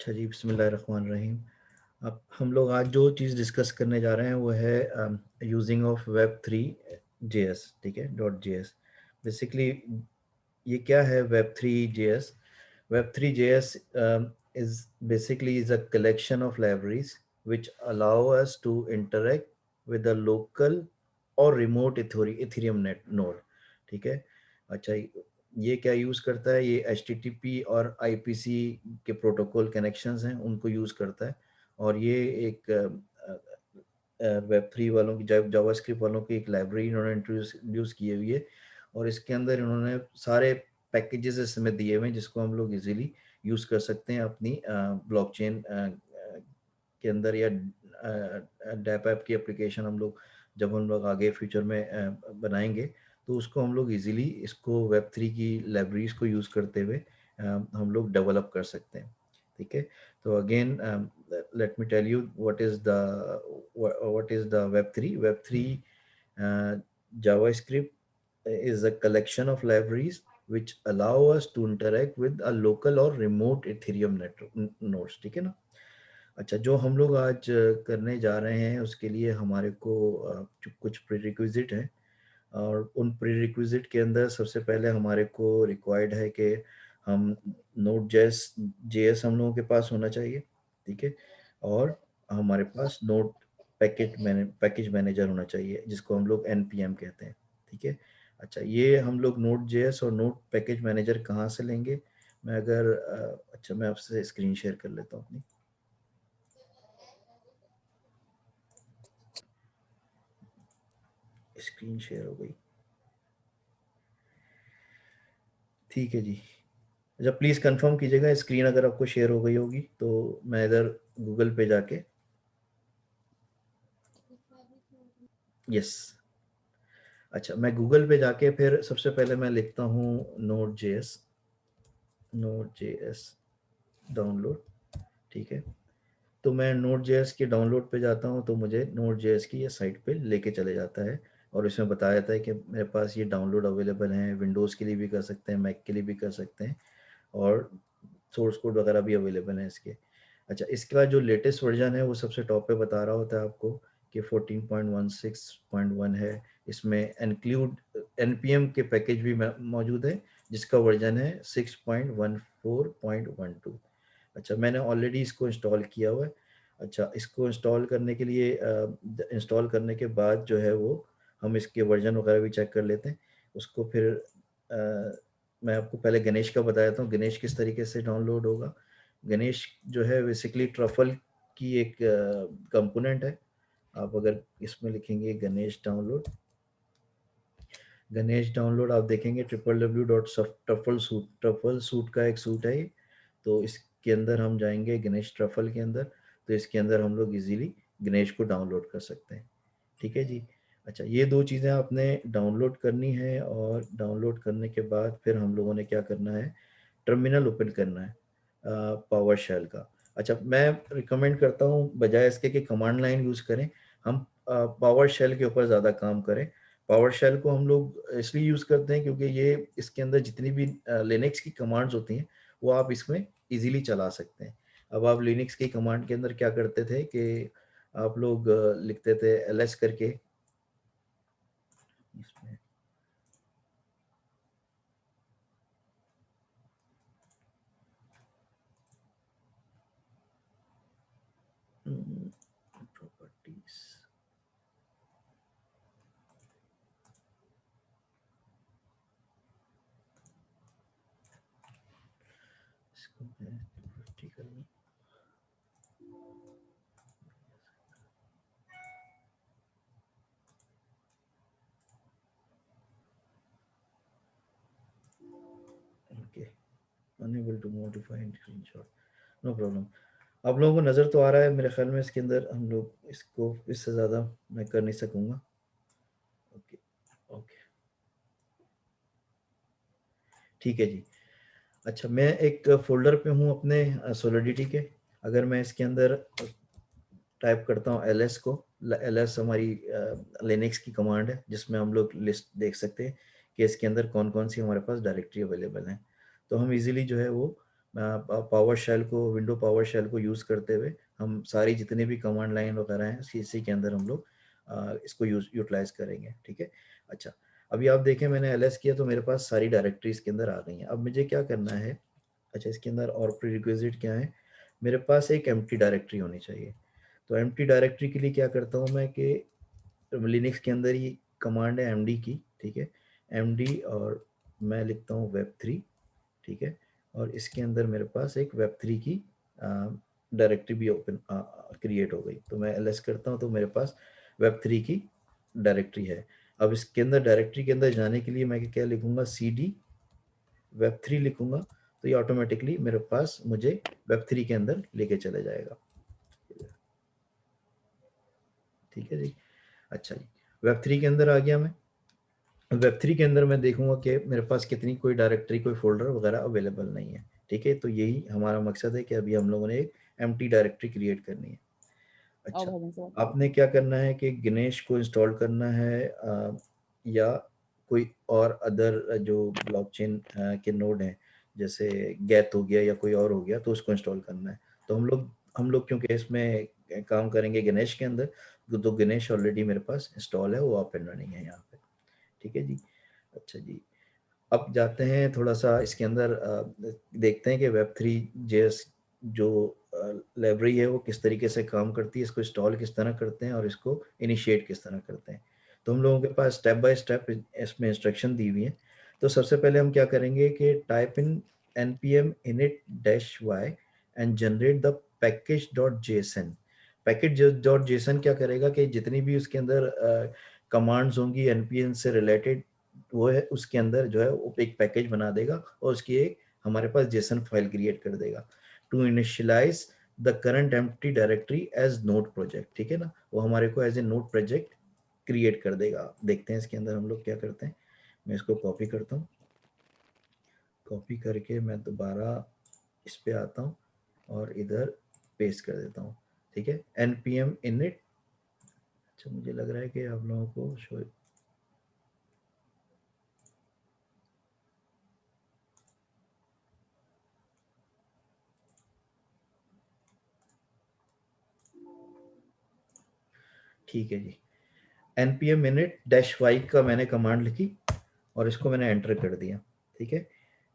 अच्छा जी, बिस्मिल्लाहिर्रहमानिर्रहीम। अब हम लोग आज जो चीज़ डिस्कस करने जा रहे हैं वो है using of web three J S, ठीक है, डॉट जे एस। बेसिकली ये क्या है web three J S? Web three J S is basically is a collection of libraries which allow us to interact with the local or remote Ethereum net node, ठीक है। अच्छा, ये क्या use करता है? ये HTTP और IPC के प्रोटोकॉल कनेक्शंस हैं उनको यूज़ करता है। और ये एक वेब थ्री वालों की जावास्क्रिप्ट वालों की एक लाइब्रेरी इन्होंने इंट्रोड्यूस की हुई है। और इसके अंदर इन्होंने सारे पैकेजेस इसमें दिए हुए हैं जिसको हम लोग इजीली यूज़ कर सकते हैं अपनी ब्लॉकचेन के अंदर, या डैप ऐप की एप्लीकेशन हम लोग आगे फ्यूचर में बनाएंगे, तो उसको हम लोग इजीली इसको वेब थ्री की लाइब्रेरीज को यूज़ करते हुए हम लोग डेवलप कर सकते हैं, ठीक है। तो again let me tell you what is the web three JavaScript is a collection of libraries which allow us to interact with a local or remote Ethereum network nodes, ठीक है ना। अच्छा, जो हम लोग आज करने जा रहे हैं उसके लिए हमारे को कुछ प्रीरिक्विजिट हैं। और उन प्रीरिक्विजिट के अंदर सबसे पहले हमारे को रिक्वायर्ड है कि हम नोड जेएस हम लोगों के पास होना चाहिए, ठीक है। और हमारे पास नोड पैकेज मैनेजर होना चाहिए जिसको हम लोग एनपीएम कहते हैं, ठीक है। अच्छा, ये हम लोग नोड जेएस और नोड पैकेज मैनेजर कहाँ से लेंगे? अच्छा, मैं आपसे स्क्रीन शेयर कर लेता हूँ अपनी। स्क्रीन शेयर हो गई, ठीक है जी। अच्छा, प्लीज़ कंफर्म कीजिएगा स्क्रीन अगर आपको शेयर हो गई होगी तो मैं इधर गूगल पे जाके, यस। अच्छा, मैं गूगल पे जाके फिर सबसे पहले मैं लिखता हूँ नोड जे एस डाउनलोड, ठीक है। तो मैं नोड जे एस के डाउनलोड पे जाता हूँ तो मुझे नोड जे एस की ये साइट पे लेके चले जाता है। और इसमें बताया जाता है कि मेरे पास ये डाउनलोड अवेलेबल है, विंडोज़ के लिए भी कर सकते हैं, मैक के लिए भी कर सकते हैं, और सोर्स कोड वगैरह भी अवेलेबल है इसके। अच्छा, इसके बाद जो लेटेस्ट वर्जन है वो सबसे टॉप पे बता रहा होता है आपको कि 14.16.1 है। इसमें इंक्लूड एनपीएम के पैकेज भी मौजूद है जिसका वर्जन है 6.14.12। अच्छा, मैंने ऑलरेडी इसको इंस्टॉल किया हुआ है। अच्छा, इसको इंस्टॉल करने के लिए इंस्टॉल करने के बाद जो है वो हम इसके वर्जन वगैरह भी चेक कर लेते हैं। उसको फिर मैं आपको पहले गणेश का बताया था, गणेश किस तरीके से डाउनलोड होगा। गणेश जो है बेसिकली ट्रफल की एक कंपोनेंट है। आप अगर इसमें लिखेंगे गणेश डाउनलोड आप देखेंगे www.truffle सूट, ट्रफल सूट का एक सूट है ये। तो इसके अंदर हम जाएंगे गणेश ट्रफल के अंदर, तो इसके अंदर हम लोग इजीली गणेश को डाउनलोड कर सकते हैं, ठीक है जी। अच्छा, ये दो चीज़ें आपने डाउनलोड करनी है, और डाउनलोड करने के बाद फिर हम लोगों ने क्या करना है, टर्मिनल ओपन करना है पावर शेल का। अच्छा, मैं रिकमेंड करता हूँ बजाय इसके कि कमांड लाइन यूज़ करें, हम पावर शेल के ऊपर ज़्यादा काम करें। पावर शेल को हम लोग इसलिए यूज़ करते हैं क्योंकि ये इसके अंदर जितनी भी लिनक्स की कमांड्स होती हैं वो आप इसमें इजीली चला सकते हैं। अब आप लिनक्स की कमांड के अंदर क्या करते थे कि आप लोग लिखते थे ls करके इसमें, प्रॉपर्टीज, इसको मैं 50 कर लूं। Okay, unable to modify screenshot, no problem. आप लोगों को नज़र तो आ रहा है मेरे ख्याल में, इसके अंदर हम लोग इसको इससे ज़्यादा मैं कर नहीं सकूँगा। ओके, ओके, ठीक है जी। अच्छा, मैं एक फ़ोल्डर पे हूँ अपने सोलिडिटी के। अगर मैं इसके अंदर टाइप करता हूँ एल एस को, एल एस हमारी लिनक्स की कमांड है जिसमें हम लोग लिस्ट देख सकते हैं कि इसके अंदर कौन कौन सी हमारे पास डायरेक्टरी अवेलेबल हैं। तो हम इजीली जो है वो पावर शेल को, विंडो पावर शेल को यूज़ करते हुए हम सारी जितने भी कमांड लाइन वगैरह हैं इसी के अंदर हम लोग इसको यूटिलाइज करेंगे। ठीक है। अच्छा, अभी आप देखें मैंने ls किया तो मेरे पास सारी डायरेक्टरी इसके अंदर आ गई हैं। अब मुझे क्या करना है, अच्छा इसके अंदर और प्रीरिक्विजिट क्या है, मेरे पास एक एम्प्टी डायरेक्टरी होनी चाहिए। तो एम्प्टी डायरेक्टरी के लिए क्या करता हूँ मैं कि लिनक्स के अंदर ही कमांड है md की, ठीक है, md, और मैं लिखता हूँ web3, ठीक है, और इसके अंदर मेरे पास एक web3 की डायरेक्टरी भी ओपन क्रिएट हो गई। तो मैं ls करता हूँ तो मेरे पास web3 की डायरेक्टरी है। अब इसके अंदर डायरेक्टरी के अंदर जाने के लिए मैं क्या लिखूंगा, cd web3 लिखूंगा, तो ये ऑटोमेटिकली मेरे पास मुझे web3 के अंदर लेके चले जाएगा। ठीक है जी। अच्छा जी, web3 के अंदर आ गया मैं। वेब3 के अंदर मैं देखूंगा कि मेरे पास कितनी कोई डायरेक्टरी, कोई फोल्डर वगैरह अवेलेबल नहीं है। ठीक है, तो यही हमारा मकसद है कि अभी हम लोगों ने एक एम्प्टी डायरेक्टरी क्रिएट करनी है। आओ अच्छा, भजन सर। आपने क्या करना है कि गणेश को इंस्टॉल करना है या कोई और अदर जो ब्लॉकचेन के नोड हैं, जैसे गैत हो गया या कोई और हो गया, तो उसको इंस्टॉल करना है। तो हम लोग क्योंकि इसमें काम करेंगे गणेश के अंदर, तो गणेश ऑलरेडी मेरे पास इंस्टॉल है, वो अप एंड रनिंग है यहाँ पे। ठीक है जी। अच्छा जी, अब जाते हैं थोड़ा सा इसके अंदर देखते हैं कि Web3 JS जो लाइब्रेरी है वो किस तरीके से काम करती है, इसको इंस्टॉल किस तरह करते हैं और इसको इनिशिएट किस तरह करते हैं। तो हम लोगों के पास स्टेप बाय स्टेप इसमें इंस्ट्रक्शन दी हुई है। तो सबसे पहले हम क्या करेंगे कि type in npm init-y and generate the package.json। package.json क्या करेगा कि जितनी भी उसके अंदर कमांड्स होंगी npm से रिलेटेड, वो है उसके अंदर जो है वो एक पैकेज बना देगा और उसकी एक हमारे पास जेसन फाइल क्रिएट कर देगा to initialize the current empty directory as node project. ठीक है ना, वो हमारे को as a node project create कर देगा। देखते हैं इसके अंदर हम लोग क्या करते हैं। मैं इसको कॉपी करता हूँ, कॉपी करके मैं दोबारा इस पे आता हूँ और इधर पेस्ट कर देता हूँ। ठीक है, npm init। अच्छा, मुझे लग रहा है कि आप लोगों को शो, ठीक है जी, npm init-y का मैंने कमांड लिखी और इसको मैंने एंटर कर दिया। ठीक है,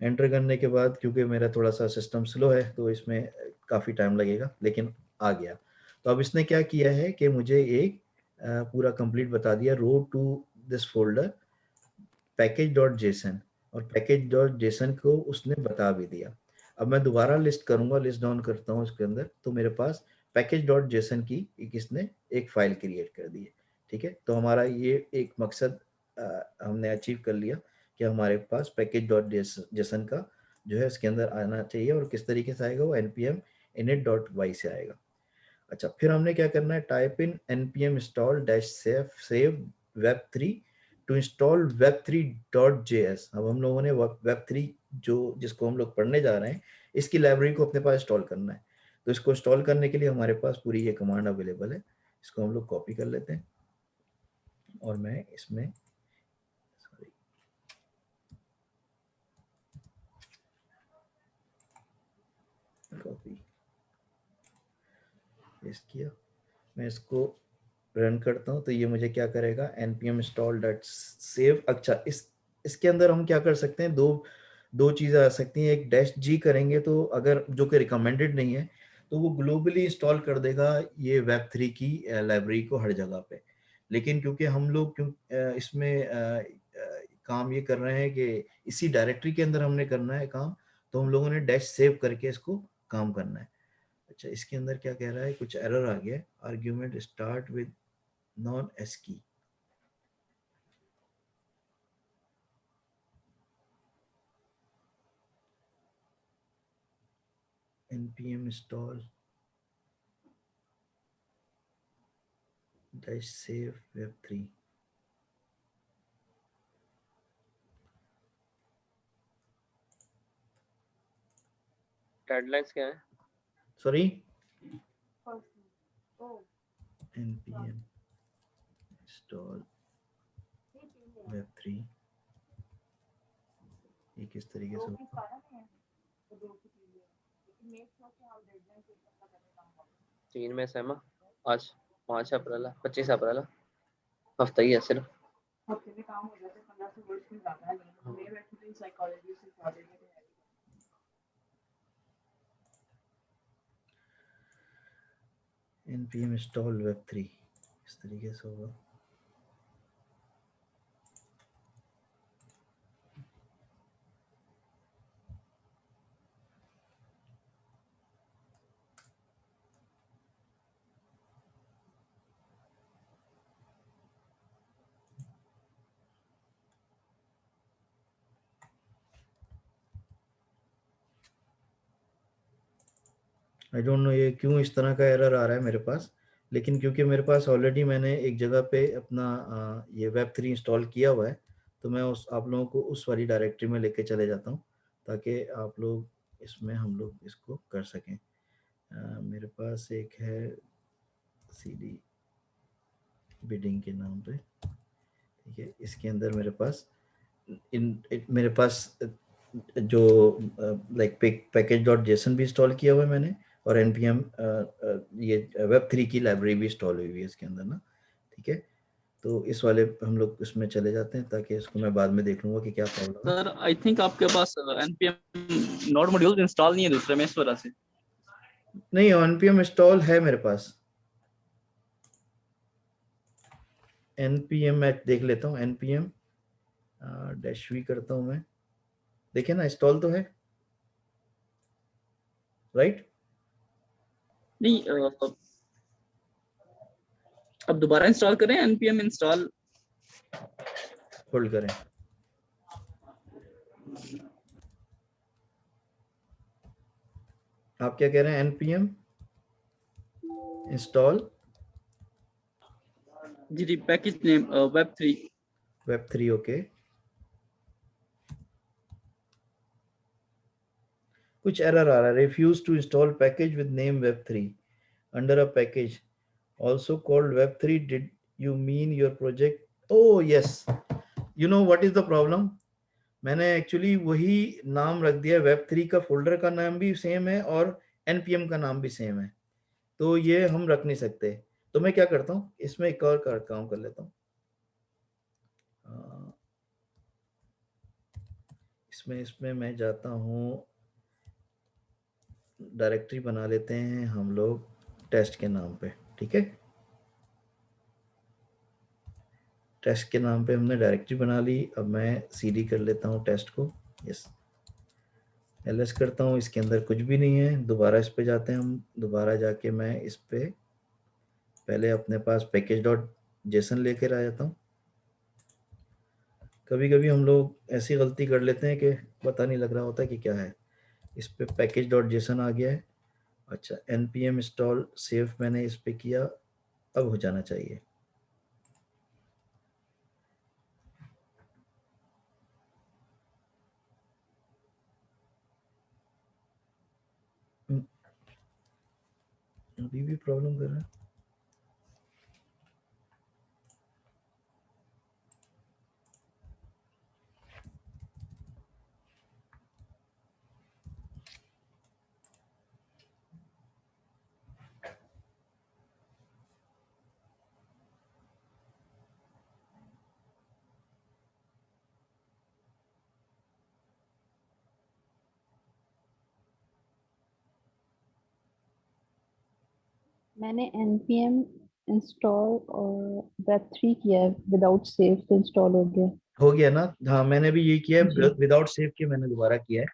एंटर करने के बाद क्योंकि मेरा थोड़ा सा सिस्टम स्लो है तो इसमें काफ़ी टाइम लगेगा, लेकिन आ गया। तो अब इसने क्या किया है कि मुझे एक पूरा कंप्लीट बता दिया, रो टू दिस फोल्डर package.json, और package.json को उसने बता भी दिया। अब मैं दोबारा लिस्ट करूंगा, लिस्ट डाउन करता हूँ इसके अंदर, तो मेरे पास package.json की एक इसने एक फाइल क्रिएट कर दी है। ठीक है, तो हमारा ये एक मकसद हमने अचीव कर लिया कि हमारे पास package.json का जो है इसके अंदर आना चाहिए, और किस तरीके से आएगा वो npm init.y से आएगा। अच्छा, फिर हमने क्या करना है, type in npm install dash save web3 to install web3.js। अब हम लोगों ने web3 जो जिसको हम लोग पढ़ने जा रहे हैं, इसकी लाइब्रेरी को अपने पास इंस्टॉल करना है। तो इसको इंस्टॉल करने के लिए हमारे पास पूरी ये कमांड अवेलेबल है। इसको हम लोग कॉपी कर लेते हैं और मैं इसमें सॉरी कॉपी पेस्ट किया, मैं इसको रन करता हूँ तो ये मुझे क्या करेगा, npm install डॉट सेव। अच्छा, इसके अंदर हम क्या कर सकते हैं, दो दो चीज़ें आ सकती हैं। एक डैश जी करेंगे तो अगर जो कि रिकमेंडेड नहीं है, तो वो ग्लोबली इंस्टॉल कर देगा ये वेब3 की लाइब्रेरी को हर जगह पे। लेकिन क्योंकि हम लोग इसमें काम ये कर रहे हैं कि इसी डायरेक्टरी के अंदर हमने करना है काम, तो हम लोगों ने डैश सेव करके इसको काम करना है। अच्छा, इसके अंदर क्या कह रहा है, कुछ एरर आ गया है, argument start with non ASCII. npm install dash save web3। Deadlines क्या है? सॉरी, npm install web3, ये किस तरीके से होगा? 3 में सहमा, आज 5 अप्रैल है, 25 अप्रैल है, हफ्ता ही है सिर्फ। हफ्ते में काम हो जाते 15 से वर्ष में ज्यादा नहीं, मैं बैठी थी साइकोलॉजी से ज्यादा है। npm install web3 इस तरीके से होगा। आई डोंट नो ये क्यों इस तरह का एरर आ रहा है मेरे पास, लेकिन क्योंकि मेरे पास ऑलरेडी मैंने एक जगह पे अपना ये वेब3 इंस्टॉल किया हुआ है, तो मैं उस आप लोगों को उस वाली डायरेक्टरी में लेके चले जाता हूँ ताकि आप लोग इसमें हम लोग इसको कर सकें। मेरे पास एक है CD बिडिंग के नाम पे, ठीक है। इसके अंदर मेरे पास मेरे पास जो लाइक पैकेज डॉट जेसन भी इंस्टॉल किया हुआ है मैंने, और npm ये web3 की लाइब्रेरी भी इंस्टॉल हुई है इसके अंदर ना, ठीक है। तो इस वाले हम लोग इसमें चले जाते हैं ताकि इसको मैं बाद में देख लूंगा कि क्या प्रॉब्लम है। सर आई थिंक आपके पास npm नोड मॉड्यूल इंस्टॉल नहीं है दूसरे में, इस वजह से। नहीं, npm इंस्टॉल है मेरे पास। npm मैं देख लेता हूँ, npm डैश वी करता हूँ मैं, देखिए ना इंस्टॉल तो है, राइट? नहीं अब दोबारा इंस्टॉल करें npm इंस्टॉल। होल्ड करें। आप क्या कह रहे हैं? npm install g package name web3। Okay. कुछ एरर आ रहा है, refuse to install package with name web3 under a package also called web3, did you mean your project? Oh yes, you know what is the problem? मैंने actually वही नाम रख दिया, web3 का फोल्डर का नाम भी सेम है और npm का नाम भी सेम है, तो ये हम रख नहीं सकते। तो मैं क्या करता हूँ, इसमें एक और काम कर लेता हूँ, इसमें मैं जाता हूँ, डायरेक्टरी बना लेते हैं हम लोग टेस्ट के नाम पे, ठीक है। टेस्ट के नाम पे हमने डायरेक्टरी बना ली। अब मैं cd कर लेता हूँ टेस्ट को, यस, ls करता हूँ, इसके अंदर कुछ भी नहीं है। दोबारा इस पे जाते हैं हम, दोबारा जाके मैं इस पे पहले अपने पास पैकेज डॉट जेसन लेकर आ जाता हूँ। कभी कभी हम लोग ऐसी गलती कर लेते हैं कि पता नहीं लग रहा होता कि क्या है। इस पे पैकेज डॉट जेसन आ गया है। अच्छा, npm इंस्टॉल सेव मैंने इस पे किया, अब हो जाना चाहिए। अभी भी प्रॉब्लम कर रहा है। मैंने npm इंस्टॉल और web3 किया है, विदाउट सेव तो इंस्टॉल हो गया। हो गया ना? हाँ, मैंने भी ये किया जी। है, विदाउट सेव के मैंने दोबारा किया है।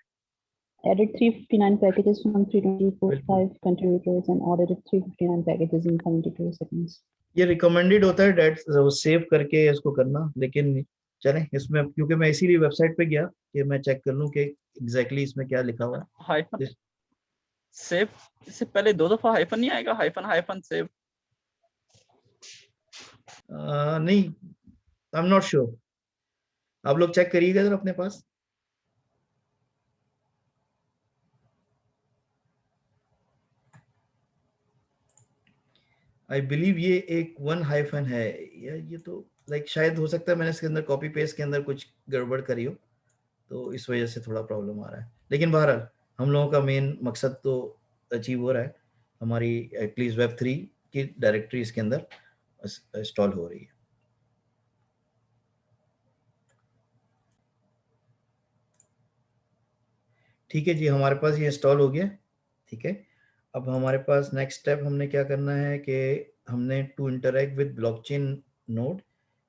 Added 359 packages from 325 बिल्कुल, contributors and audited 359 packages in 72 seconds. ये रिकमेंडेड होता है डेट सेव करके इसको करना, लेकिन चलें इसमें, क्योंकि मैं इसीलिए वेबसाइट पे गया कि मैं चेक कर लूं कि एग्जैक्टली इसमें क्या लिखा हुआ है। हाइफन सेव, इससे पहले 2 दफा हाइफन नहीं आएगा? हाइफन सेव नहीं, आई एम नॉट श्योर, आप लोग चेक करिएगा जरा अपने पास। आई बिलीव ये एक 1 हाइफन है, या ये तो लाइक शायद हो सकता है मैंने इसके अंदर कॉपी पेस्ट के अंदर कुछ गड़बड़ करी हो, तो इस वजह से थोड़ा प्रॉब्लम आ रहा है। लेकिन बहरहाल हम लोगों का मेन मकसद तो अचीव हो रहा है, हमारी एटलीस्ट Web3 की डायरेक्टरी इसके अंदर इंस्टॉल हो रही है। ठीक है जी, हमारे पास ये इंस्टॉल हो गया। ठीक है, अब हमारे पास नेक्स्ट स्टेप हमने क्या करना है कि हमने to interact with blockchain node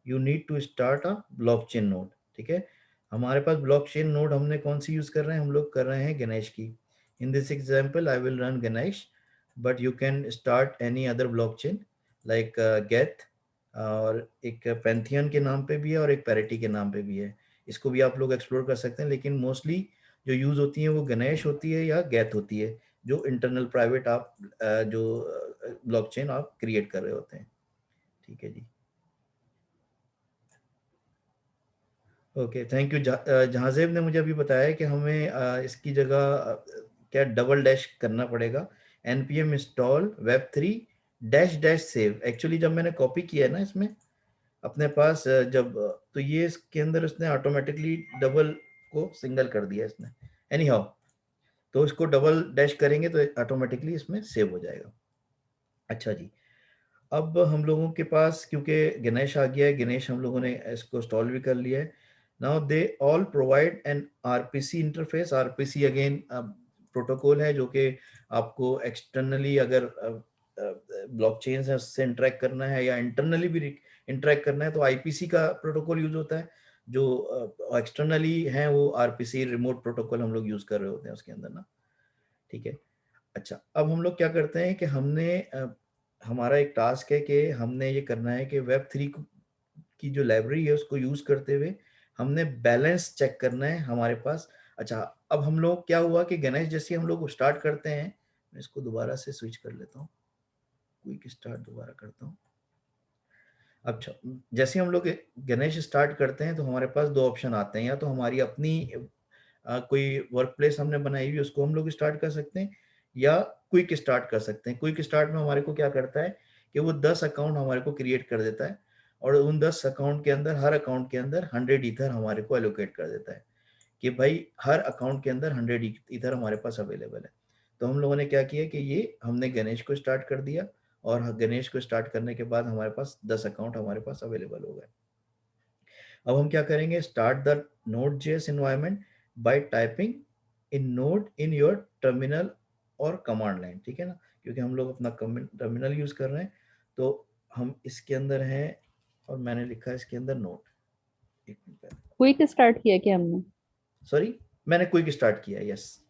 you need to start a blockchain node. ठीक है, हमारे पास ब्लॉकचेन नोड हमने कौन सी यूज़ कर रहे हैं, हम लोग कर रहे हैं गणेश की। In this example I will run Ganache, but you can start any other blockchain like geth, और एक पैंथियन के नाम पे भी है और एक पैरिटी के नाम पे भी है। इसको भी आप लोग एक्सप्लोर कर सकते हैं, लेकिन मोस्टली जो यूज़ होती है वो गणेश होती है या गेथ होती है, जो इंटरनल प्राइवेट आप जो ब्लॉकचेन आप क्रिएट कर रहे होते हैं। ठीक है जी, ओके, थैंक यू। जहांजेब ने मुझे अभी बताया कि हमें इसकी जगह क्या डबल डैश करना पड़ेगा, npm install web3 dash dash save. Actually जब मैंने कॉपी किया है ना इसमें अपने पास तो ये इसके अंदर उसने ऑटोमेटिकली डबल को सिंगल कर दिया इसने। एनी हाउ, तो इसको डबल डैश करेंगे तो ऑटोमेटिकली इसमें सेव हो जाएगा। अच्छा जी, अब हम लोगों के पास क्योंकि गणेश आ गया है, गणेश हम लोगों ने इसको इंस्टॉल भी कर लिया है। Now they all provide an RPC interface. RPC again protocol है जो कि आपको एक्सटर्नली अगर ब्लॉकचेन है उससे इंटरेक्ट करना है या इंटरनली भी इंटरेक्ट करना है तो आईपीसी का प्रोटोकॉल यूज होता है। जो एक्सटर्नली है वो आरपीसी रिमोट प्रोटोकॉल हम लोग यूज कर रहे होते हैं उसके अंदर ना। ठीक है, अच्छा, अब हम लोग क्या करते हैं कि हमने हमारा एक टास्क है कि हमने ये करना है कि Web3 की जो लाइब्रेरी है उसको यूज करते हुए हमने बैलेंस चेक करना है हमारे पास। अच्छा, अब हम लोग क्या हुआ कि गणेश जैसे हम लोग स्टार्ट करते हैं, मैं इसको दोबारा से स्विच कर लेता हूँ, क्विक स्टार्ट दोबारा करता हूँ। अच्छा, जैसे हम लोग गणेश स्टार्ट करते हैं तो हमारे पास दो ऑप्शन आते हैं, या तो हमारी अपनी कोई वर्क प्लेस हमने बनाई हुई उसको हम लोग स्टार्ट कर सकते हैं, या क्विक स्टार्ट कर सकते हैं। क्विक स्टार्ट में हमारे को क्या करता है कि वो 10 अकाउंट हमारे को क्रिएट कर देता है, और उन 10 अकाउंट के अंदर हर अकाउंट के अंदर 100 ईथर हमारे को एलोकेट कर देता है कि भाई हर अकाउंट के अंदर 100 ईथर हमारे पास अवेलेबल है। तो हम लोगों ने क्या किया कि ये हमने गणेश को स्टार्ट कर दिया, और गणेश को स्टार्ट करने के बाद हमारे पास 10 अकाउंट हमारे पास अवेलेबल हो गए। अब हम क्या करेंगे, start the Node.js environment by typing in node in your terminal और कमांड लाइन। ठीक है ना, क्योंकि हम लोग अपना टर्मिनल यूज कर रहे हैं तो हम इसके अंदर हैं, और मैंने लिखा है इसके अंदर नोट। एक मिनट पहले, क्विक स्टार्ट किया क्या हमने? सॉरी, मैंने क्विक स्टार्ट किया है, यस,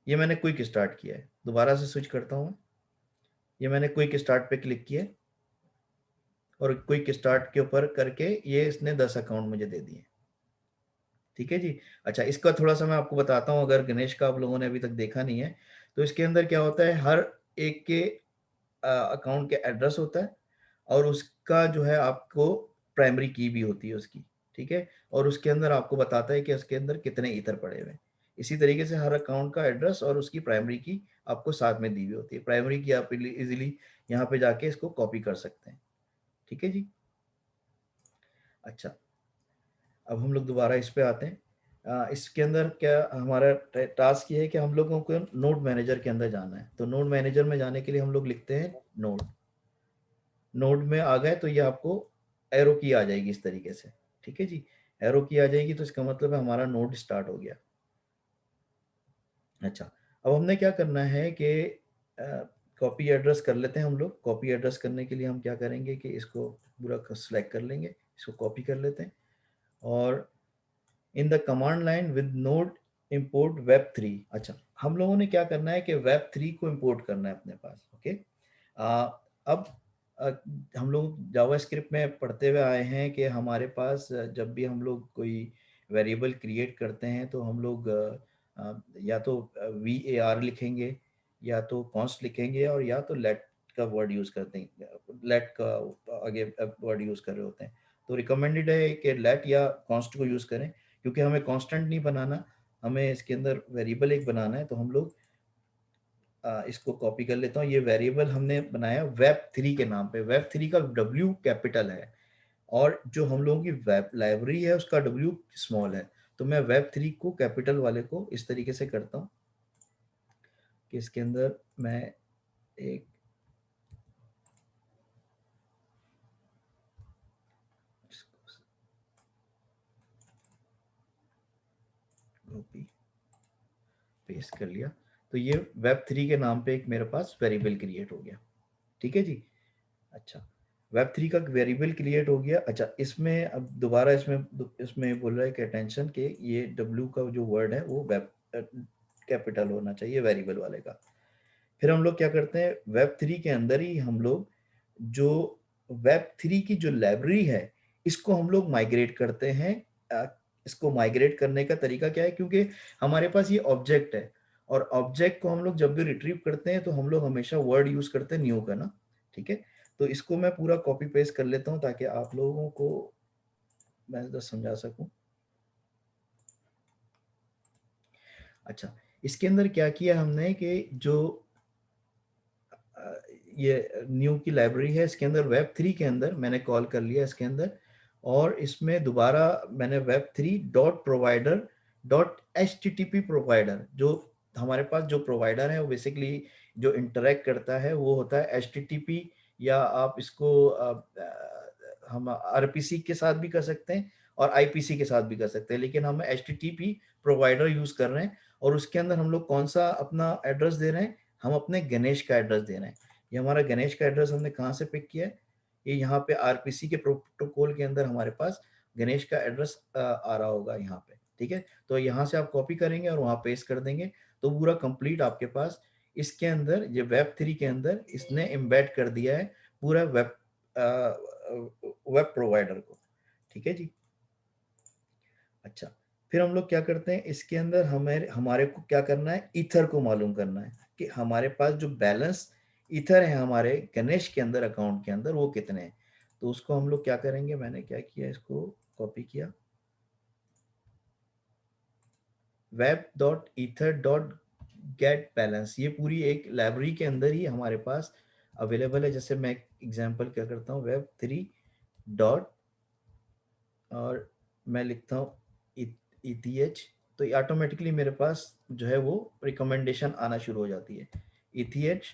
ये मैंने क्विक स्टार्ट किया है। दोबारा से स्विच करता हूँ, ये मैंने क्विक स्टार्ट पे क्लिक किया और क्विक स्टार्ट के ऊपर करके ये इसने 10 अकाउंट मुझे दे दिए। ठीक है जी, अच्छा, इसका थोड़ा सा मैं आपको बताता हूँ, अगर गणेश का आप लोगों ने अभी तक देखा नहीं है तो इसके अंदर क्या होता है, हर एक के अकाउंट के एड्रेस होता है, और उसका जो है आपको प्राइमरी की भी होती है उसकी। ठीक है, और उसके अंदर आपको बताता है कि उसके अंदर कितने ईथर पड़े हुए हैं। इसी तरीके से हर अकाउंट का एड्रेस और उसकी प्राइमरी की आपको साथ में दी हुई होती है। प्राइमरी की आप इजीली यहाँ पे जाके इसको कॉपी कर सकते हैं। ठीक है जी, अच्छा, अब हम लोग दोबारा इस पे आते हैं। इसके अंदर क्या हमारा टास्क ये है कि हम लोगों को नोड मैनेजर के अंदर जाना है। तो नोड मैनेजर में जाने के लिए हम लोग लिखते हैं नोड। नोड में आ गए तो ये आपको एरो की आ जाएगी इस तरीके से। ठीक है जी, एरो की आ जाएगी तो इसका मतलब है हमारा नोड स्टार्ट हो गया। अच्छा, अब हमने क्या करना है कि कॉपी एड्रेस कर लेते हैं हम लोग। कॉपी एड्रेस करने के लिए हम क्या करेंगे कि इसको पूरा सेलेक्ट कर लेंगे, इसको कॉपी कर लेते हैं, और in the command line with node import Web3। अच्छा, हम लोगों ने क्या करना है कि Web3 को इंपोर्ट करना है अपने पास। ओके, अब आ, हम लोग जावास्क्रिप्ट में पढ़ते हुए आए हैं कि हमारे पास जब भी हम लोग कोई वेरिएबल क्रिएट करते हैं तो हम लोग या तो var लिखेंगे, या तो कॉन्स्ट लिखेंगे, और या तो लेट का वर्ड यूज करते हैं, लेट का आगे वर्ड यूज कर रहे होते हैं। तो रिकमेंडेड है कि लेट या कॉन्स्ट को यूज करें, क्योंकि हमें कांस्टेंट नहीं बनाना, हमें इसके अंदर वेरिएबल एक बनाना है। तो हम लोग इसको कॉपी कर लेता हूँ। ये वेरिएबल हमने बनाया Web3 के नाम पे। Web3 का W कैपिटल है, और जो हम लोगों की वेब लाइब्रेरी है उसका W स्मॉल है। तो मैं Web3 को कैपिटल वाले को इस तरीके से करता हूँ कि इसके अंदर मैं एक कॉपी पेस्ट कर लिया, तो ये Web3 के नाम पे एक मेरे पास वेरिएबल क्रिएट हो गया। ठीक है जी। अच्छा, Web3 का वेरिएबल क्रिएट हो गया। अच्छा, इसमें अब दोबारा इसमें बोल रहा है कि अटेंशन के ये W का जो वर्ड है वो वेब कैपिटल होना चाहिए वेरिएबल वाले का। फिर हम लोग क्या करते हैं, Web3 के अंदर ही हम लोग जो Web3 की जो लाइब्रेरी है इसको हम लोग माइग्रेट करते हैं। इसको माइग्रेट करने का तरीका क्या है, क्योंकि हमारे पास ये ऑब्जेक्ट है और ऑब्जेक्ट को हम लोग जब भी रिट्रीव करते हैं तो हम लोग हमेशा वर्ड यूज करते हैं न्यू का ना। ठीक है, तो इसको मैं पूरा कॉपी पेस्ट कर लेता हूं ताकि आप लोगों को मैं बस समझा सकूं। अच्छा, इसके अंदर क्या किया हमने कि जो ये न्यू की लाइब्रेरी है इसके अंदर Web3 के अंदर मैंने कॉल कर लिया इसके अंदर, और इसमें दोबारा मैंने Web3 dot provider dot HTTP provider, जो हमारे पास जो प्रोवाइडर है वो बेसिकली जो इंटरेक्ट करता है वो होता है HTTP, या आप इसको हम RPC के साथ भी कर सकते हैं और IPC के साथ भी कर सकते हैं, लेकिन हम HTTP प्रोवाइडर यूज कर रहे हैं। और उसके अंदर हम लोग कौन सा अपना एड्रेस दे रहे हैं, हम अपने गणेश का एड्रेस दे रहे हैं। ये हमारा गणेश का एड्रेस हमने कहाँ से पिक किया है, ये यहाँ पे RPC के प्रोटोकॉल के अंदर हमारे पास गणेश का एड्रेस आ रहा होगा यहाँ पे। ठीक है, तो यहाँ से आप कॉपी करेंगे और वहाँ पेस्ट कर देंगे तो पूरा कंप्लीट आपके पास इसके अंदर ये Web3 के अंदर इसने एम्बेड कर दिया है पूरा वेब प्रोवाइडर को। ठीक है जी। अच्छा, फिर हम लोग क्या करते हैं, इसके अंदर हमें हमारे को क्या करना है, ईथर को मालूम करना है कि हमारे पास जो बैलेंस ईथर है हमारे गणेश के अंदर अकाउंट के अंदर वो कितने हैं। तो उसको हम लोग क्या करेंगे, मैंने क्या किया, इसको कॉपी किया, web.ether.getBalance, ये पूरी एक लाइब्रेरी के अंदर ही हमारे पास अवेलेबल है। जैसे मैं एग्जांपल क्या करता हूँ, web3 डॉट और मैं लिखता हूँ ETH, तो ये ऑटोमेटिकली मेरे पास जो है वो रिकमेंडेशन आना शुरू हो जाती है, ETH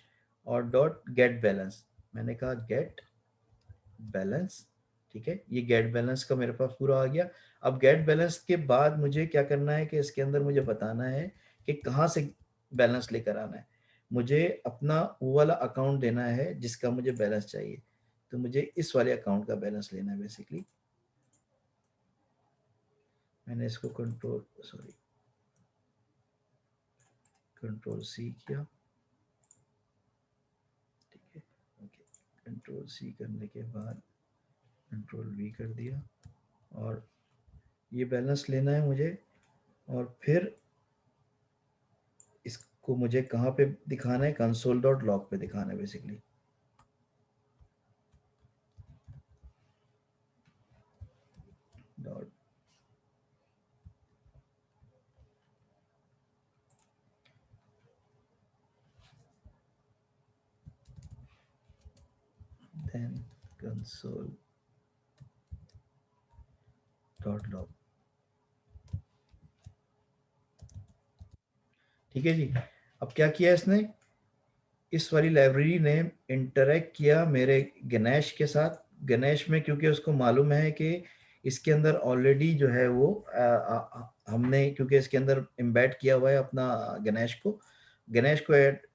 और डॉट गेट बैलेंस। मैंने कहा गेट बैलेंस। ठीक है, ये गेट बैलेंस का मेरे पास पूरा आ गया। अब गेट बैलेंस के बाद मुझे क्या करना है कि इसके अंदर मुझे बताना है कि कहाँ से बैलेंस लेकर आना है। मुझे अपना वो वाला अकाउंट देना है जिसका मुझे बैलेंस चाहिए, तो मुझे इस वाले अकाउंट का बैलेंस लेना है बेसिकली। मैंने इसको कंट्रोल C किया। ठीक है, ओके, कंट्रोल C करने के बाद कंट्रोल V कर दिया, और ये बैलेंस लेना है मुझे। और फिर इसको मुझे कहाँ पे दिखाना है, कंसोल डॉट लॉग पे दिखाना है basically. Dot then console dot log. ठीक है जी। अब क्या किया इसने, इस वाली लाइब्रेरी ने इंटरेक्ट किया मेरे गणेश के साथ। गणेश में क्योंकि उसको मालूम है कि इसके अंदर ऑलरेडी जो है वो हमने क्योंकि इसके अंदर एम्बेड किया हुआ है अपना गणेश को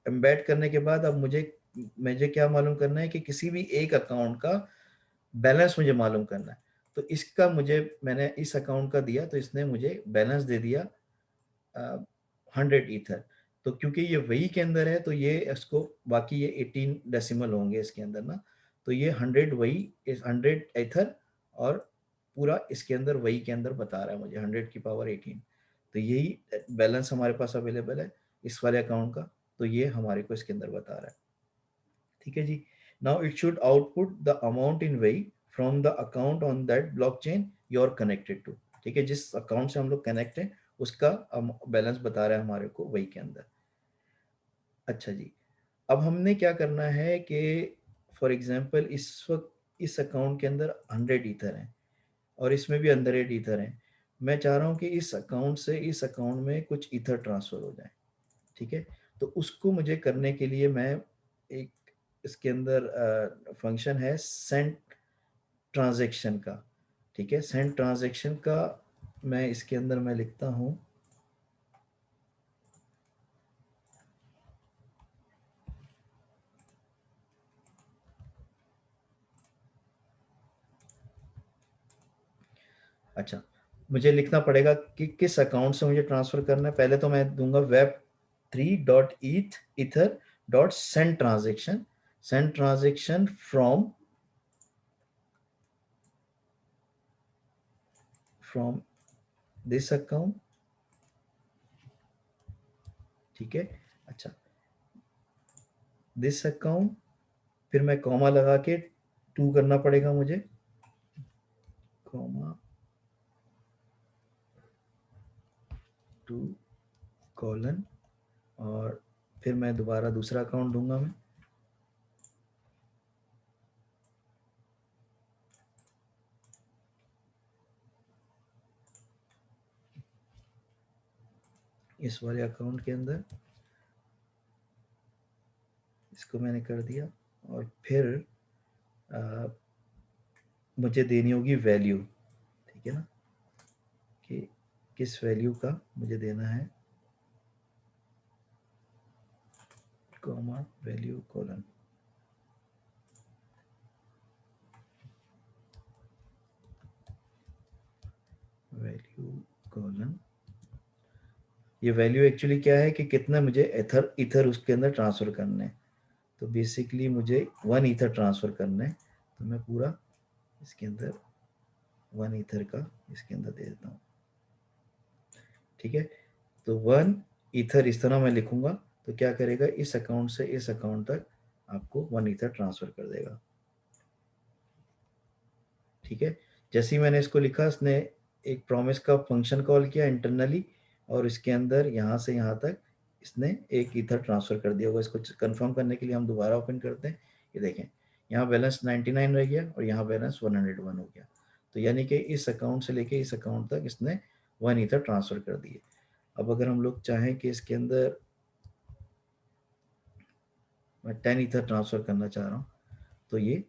एम्बेड करने के बाद अब मुझे मुझे क्या मालूम करना है कि किसी भी एक अकाउंट का बैलेंस मुझे मालूम करना है। तो इसका मैंने इस अकाउंट का दिया तो इसने मुझे बैलेंस दे दिया 100 ईथर। तो क्योंकि ये वही के अंदर है तो ये इसको बाकी ये 18 डेसिमल होंगे इसके अंदर ना, तो ये 100 वही इस 100 ईथर, और पूरा इसके अंदर वही के अंदर बता रहा है मुझे 100 की पावर 18। तो यही बैलेंस हमारे पास अवेलेबल है इस वाले अकाउंट का, तो ये हमारे को इसके अंदर बता रहा है। ठीक है जी। Now it should output the amount in वही from the account on that blockchain you are connected to. ठीक है, जिस अकाउंट से हम लोग कनेक्ट हैं उसका बैलेंस बता रहा है हमारे को वही के अंदर। अच्छा जी, अब हमने क्या करना है कि फॉर एग्जांपल इस वक्त इस अकाउंट के अंदर 100 ईथर हैं और इसमें भी 100 ईथर हैं। मैं चाह रहा हूँ कि इस अकाउंट से इस अकाउंट में कुछ ईथर ट्रांसफर हो जाए। ठीक है, तो उसको मुझे करने के लिए मैं एक इसके अंदर फंक्शन है सेंड ट्रांजैक्शन का, ठीक है। सेंड ट्रांजैक्शन का मैं इसके अंदर मैं लिखता हूँ अच्छा, मुझे लिखना पड़ेगा कि किस अकाउंट से मुझे ट्रांसफर करना है। पहले तो मैं दूंगा web3.eth ether dot send transaction from this account, ठीक है। अच्छा, दिस अकाउंट, फिर मैं कॉमा लगा के टू करना पड़ेगा मुझे, कॉमा टू कॉलन, और फिर मैं दोबारा दूसरा अकाउंट दूंगा मैं, इस वाले अकाउंट के अंदर इसको मैंने कर दिया। और फिर मुझे देनी होगी वैल्यू, ठीक है ना, कि किस वैल्यू का मुझे देना है, comma value colon, value colon. ये वैल्यू एक्चुअली क्या है कि कितना मुझे इथर उसके अंदर ट्रांसफर करने हैं। तो बेसिकली मुझे 1 ईथर ट्रांसफर करना है, तो मैं पूरा इसके अंदर 1 ईथर का इसके अंदर दे देता हूँ, ठीक है। तो 1 ईथर इस तरह मैं लिखूंगा, तो क्या करेगा, इस अकाउंट से इस अकाउंट तक आपको 1 ईथर ट्रांसफर कर देगा, ठीक है। जैसे ही मैंने इसको लिखा, इसने एक प्रॉमिस का फंक्शन कॉल किया इंटरनली, और इसके अंदर यहाँ से यहाँ तक इसने एक ईथर ट्रांसफर कर दिया होगा। इसको कंफर्म करने के लिए हम दोबारा ओपन करते हैं। ये देखें, यहाँ बैलेंस 99 रह गया और यहाँ बैलेंस 101 हो गया। तो यानी कि इस अकाउंट से लेके इस अकाउंट तक इसने 1 ईथर ट्रांसफर कर दिए। अब अगर हम लोग चाहें कि इसके अंदर मैं 10 ईथर ट्रांसफर करना चाह रहा हूँ, तो ये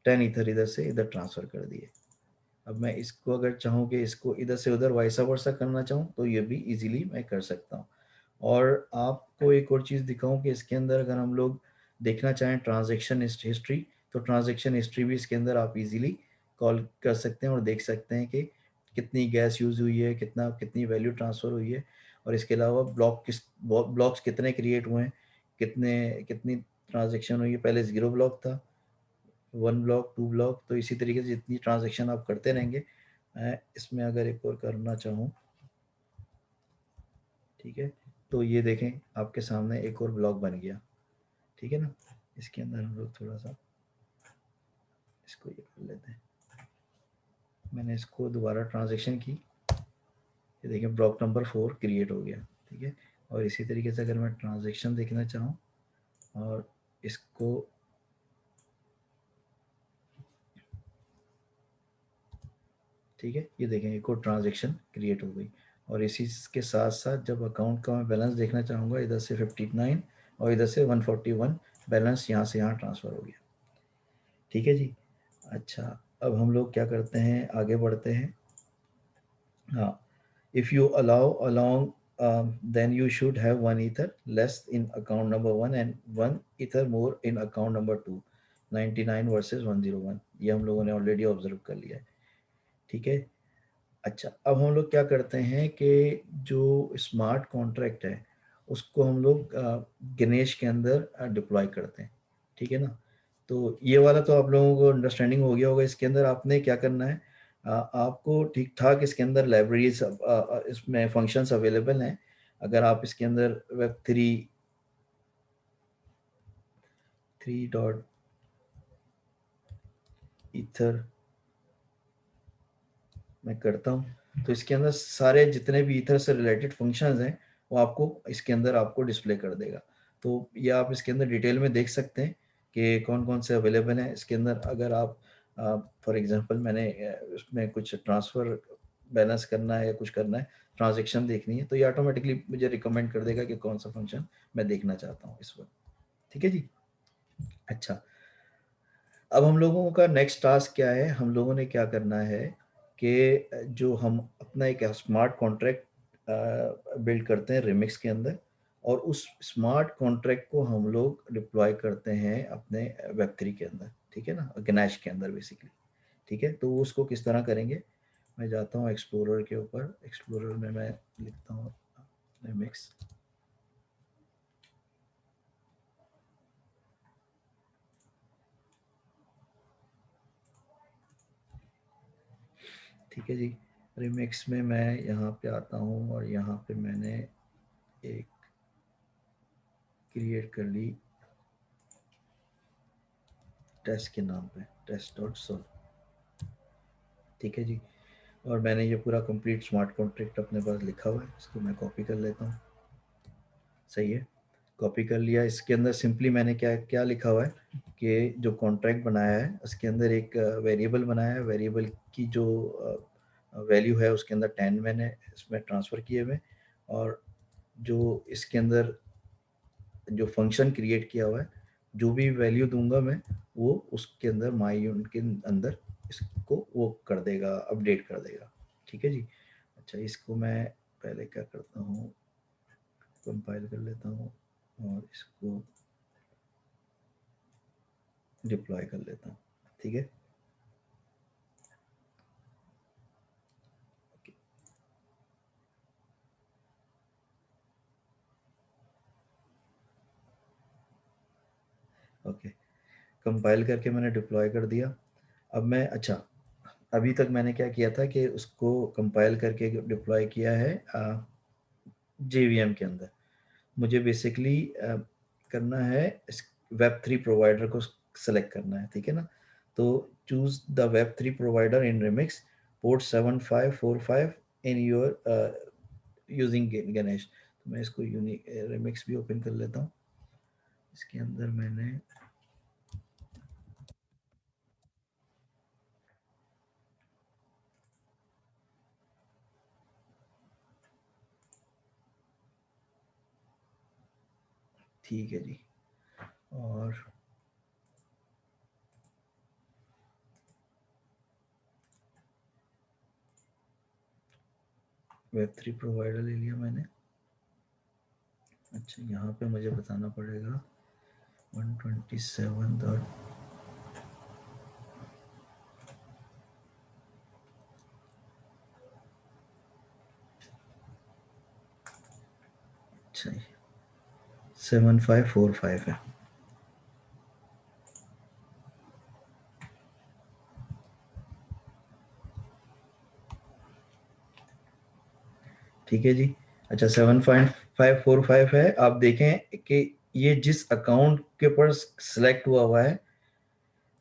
10 ईथर इधर से इधर ट्रांसफर कर दिए। अब मैं इसको अगर चाहूँ कि इसको इधर से उधर वाइसा वर्सा करना चाहूँ, तो ये भी इजीली मैं कर सकता हूँ। और आपको एक और चीज़ दिखाऊं कि इसके अंदर अगर हम लोग देखना चाहें ट्रांजैक्शन हिस्ट्री, तो ट्रांजैक्शन हिस्ट्री भी इसके अंदर आप इजीली कॉल कर सकते हैं और देख सकते हैं कि कितनी गैस यूज़ हुई है, कितनी वैल्यू ट्रांसफ़र हुई है, और इसके अलावा ब्लॉक्स कितने क्रिएट हुए हैं, कितनी ट्रांजैक्शन हुई है। पहले 0 ब्लॉक था, 1 ब्लॉक, 2 ब्लॉक, तो इसी तरीके से जितनी ट्रांजैक्शन आप करते रहेंगे। मैं इसमें अगर एक और करना चाहूँ, ठीक है, तो ये देखें आपके सामने एक और ब्लॉक बन गया, ठीक है ना। इसके अंदर हम लोग थोड़ा सा इसको ये कर लेते हैं। मैंने इसको दोबारा ट्रांजैक्शन की, ये देखिए ब्लॉक नंबर 4 क्रिएट हो गया, ठीक है। और इसी तरीके से अगर मैं ट्रांजैक्शन देखना चाहूँ और इसको, ठीक है, ये देखें एक और ट्रांजैक्शन क्रिएट हो गई। और इसी के साथ साथ जब अकाउंट का मैं बैलेंस देखना चाहूँगा, इधर से 59 और इधर से 141 बैलेंस यहाँ से यहाँ ट्रांसफ़र हो गया, ठीक है जी। अच्छा, अब हम लोग क्या करते हैं, आगे बढ़ते हैं। हाँ, if you allow along then you should have 1 ether less in account number 1 and 1 ether more in account number 2, 99 versus 101, ये हम लोगों ने ऑलरेडी ऑब्जर्व कर लिया है, ठीक है। अच्छा, अब हम लोग क्या करते हैं कि जो स्मार्ट कॉन्ट्रैक्ट है उसको हम लोग गणेश के अंदर डिप्लॉय करते हैं, ठीक है ना। तो ये वाला तो आप लोगों को अंडरस्टैंडिंग हो गया होगा। इसके अंदर आपने क्या करना है, आपको ठीक ठाक इसके अंदर लाइब्रेरीज इसमें फंक्शंस अवेलेबल हैं। अगर आप इसके अंदर web3 डॉट ईथर मैं करता हूँ, तो इसके अंदर सारे जितने भी ईथर से रिलेटेड फंक्शंस हैं वो आपको इसके अंदर आपको डिस्प्ले कर देगा। तो ये आप इसके अंदर डिटेल में देख सकते हैं कि कौन कौन से अवेलेबल हैं इसके अंदर। अगर आप फॉर एग्जांपल मैंने इसमें कुछ ट्रांसफ़र बैलेंस करना है या कुछ करना है, ट्रांजैक्शन देखनी है, तो ये ऑटोमेटिकली मुझे रिकमेंड कर देगा कि कौन सा फंक्शन मैं देखना चाहता हूँ इस वक्त। ठीक है जी। अच्छा, अब हम लोगों का नेक्स्ट टास्क क्या है, हम लोगों ने क्या करना है कि जो हम अपना एक स्मार्ट कॉन्ट्रैक्ट बिल्ड करते हैं रिमिक्स के अंदर, और उस स्मार्ट कॉन्ट्रैक्ट को हम लोग डिप्लॉय करते हैं अपने वेब3 के अंदर, ठीक है ना, गैनेश के अंदर बेसिकली। ठीक है, तो उसको किस तरह करेंगे, मैं जाता हूँ एक्सप्लोरर के ऊपर, एक्सप्लोरर में मैं लिखता हूँ रिमिक्स। ठीक है जी, रिमिक्स में मैं यहाँ पे आता हूँ और यहाँ पे मैंने एक क्रिएट कर ली टेस्ट के नाम पे, test.sol। ठीक है जी, और मैंने ये पूरा कंप्लीट स्मार्ट कॉन्ट्रैक्ट अपने पास लिखा हुआ है, इसको मैं कॉपी कर लेता हूँ। सही है, कॉपी कर लिया। इसके अंदर सिंपली मैंने क्या क्या लिखा हुआ है कि जो कॉन्ट्रैक्ट बनाया है उसके अंदर एक वेरिएबल बनाया है, वेरिएबल की जो वैल्यू है उसके अंदर 10 मैंने इसमें ट्रांसफ़र किए हुए, और जो इसके अंदर जो फंक्शन क्रिएट किया हुआ है, जो भी वैल्यू दूंगा मैं वो उसके अंदर माई यूनिट के अंदर इसको वो कर देगा, अपडेट कर देगा। ठीक है जी। अच्छा, इसको मैं पहले क्या करता हूँ, कंपाइल कर लेता हूँ और इसको डिप्लॉय कर लेता हूँ। ठीक है, ओके, कंपाइल करके मैंने डिप्लॉय कर दिया। अब मैं, अच्छा, अभी तक मैंने क्या किया था कि उसको कंपाइल करके डिप्लॉय किया है JVM के अंदर। मुझे बेसिकली करना है वेब3 प्रोवाइडर को सेलेक्ट करना है, ठीक है ना। तो choose the Web3 provider in remix port 7545 in your using Ganesh. तो मैं इसको रिमिक्स भी ओपन कर लेता हूँ। इसके अंदर मैंने ठीक है जी, और वेब3 प्रोवाइडर ले लिया मैंने। अच्छा, यहाँ पे मुझे बताना पड़ेगा 127. अच्छा, 7545 है। ठीक है जी। अच्छा, 7.545 है। आप देखें कि ये जिस अकाउंट के ऊपर सिलेक्ट हुआ है,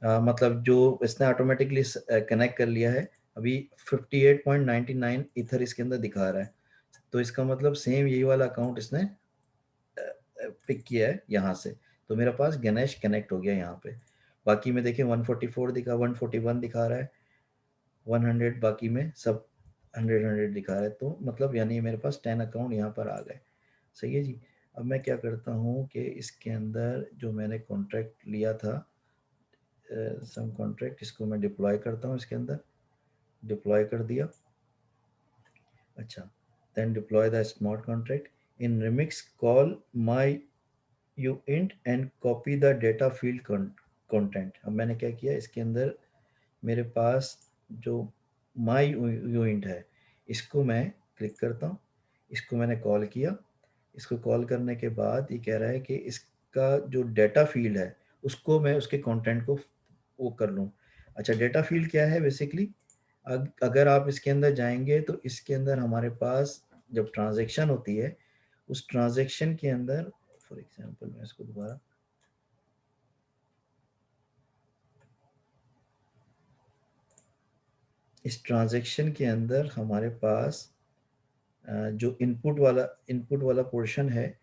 मतलब जो इसने ऑटोमेटिकली कनेक्ट कर लिया है, अभी 58.99 इथर इसके अंदर दिखा रहा है। तो इसका मतलब सेम यही वाला अकाउंट इसने पिक किया है यहाँ से। तो मेरा पास गणेश कनेक्ट हो गया यहाँ पे। बाकी में देखिए 144 दिखा, 141 दिखा रहा है, 100, बाकी में सब 100 दिखा रहा है। तो मतलब यानी मेरे पास 10 अकाउंट यहाँ पर आ गए। सही है जी। अब मैं क्या करता हूँ कि इसके अंदर जो मैंने कॉन्ट्रैक्ट लिया था, सम कॉन्ट्रैक्ट, इसको मैं डिप्लॉय करता हूँ इसके अंदर, डिप्लॉय कर दिया। अच्छा, then deploy the smart contract in Remix, call my u int and copy the data field content. अब मैंने क्या किया, इसके अंदर मेरे पास जो माई यूनिट है, इसको मैं क्लिक करता हूँ, इसको मैंने कॉल किया। इसको कॉल करने के बाद ये कह रहा है कि इसका जो डेटा फील्ड है उसको मैं उसके कंटेंट को वो कर लूँ। अच्छा, डेटा फील्ड क्या है बेसिकली, अगर आप इसके अंदर जाएंगे तो इसके अंदर हमारे पास जब ट्रांजैक्शन होती है, उस ट्रांजैक्शन के अंदर, फॉर एग्जांपल मैं इसको दोबारा, इस ट्रांजैक्शन के अंदर हमारे पास जो इनपुट वाला पोर्शन है,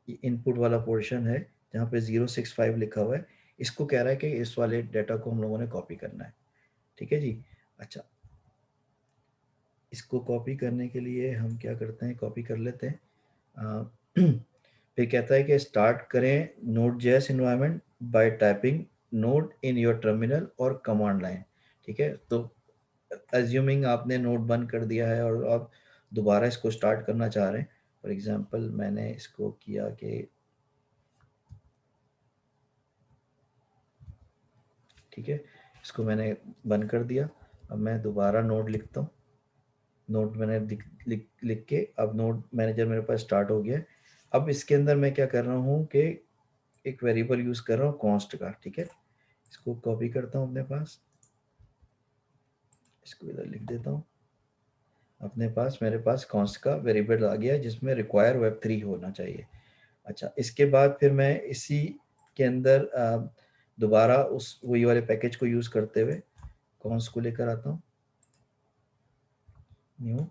इनपुट वाला पोर्शन है जहाँ पे 065 लिखा हुआ है, इसको कह रहा है कि इस वाले डेटा को हम लोगों ने कॉपी करना है। ठीक है जी। अच्छा, इसको कॉपी करने के लिए हम क्या करते हैं, कॉपी कर लेते हैं। फिर कहता है कि स्टार्ट करें Node.js environment bye typing node in your terminal और कमांड लाइन। ठीक है, तो अज्यूमिंग आपने नोड बंद कर दिया है और आप दोबारा इसको स्टार्ट करना चाह रहे हैं। फॉर एग्जांपल मैंने इसको किया कि ठीक है, इसको मैंने बंद कर दिया। अब मैं दोबारा नोड लिखता हूँ। नोड मैंने लिख के अब नोड मैनेजर मेरे पास स्टार्ट हो गया है। अब इसके अंदर मैं क्या कर रहा हूँ कि एक वेरिएबल यूज़ कर रहा हूँ कॉन्स्ट का। ठीक है, इसको कॉपी करता हूँ अपने पास, इसको इधर लिख देता हूँ। अपने पास मेरे पास कॉन्स्ट का वेरिएबल आ गया जिसमें रिक्वायर वेब3 होना चाहिए। अच्छा, इसके बाद फिर मैं इसी के अंदर दोबारा उस वही वाले पैकेज को यूज़ करते हुए कॉन्स्ट को लेकर आता हूँ, न्यू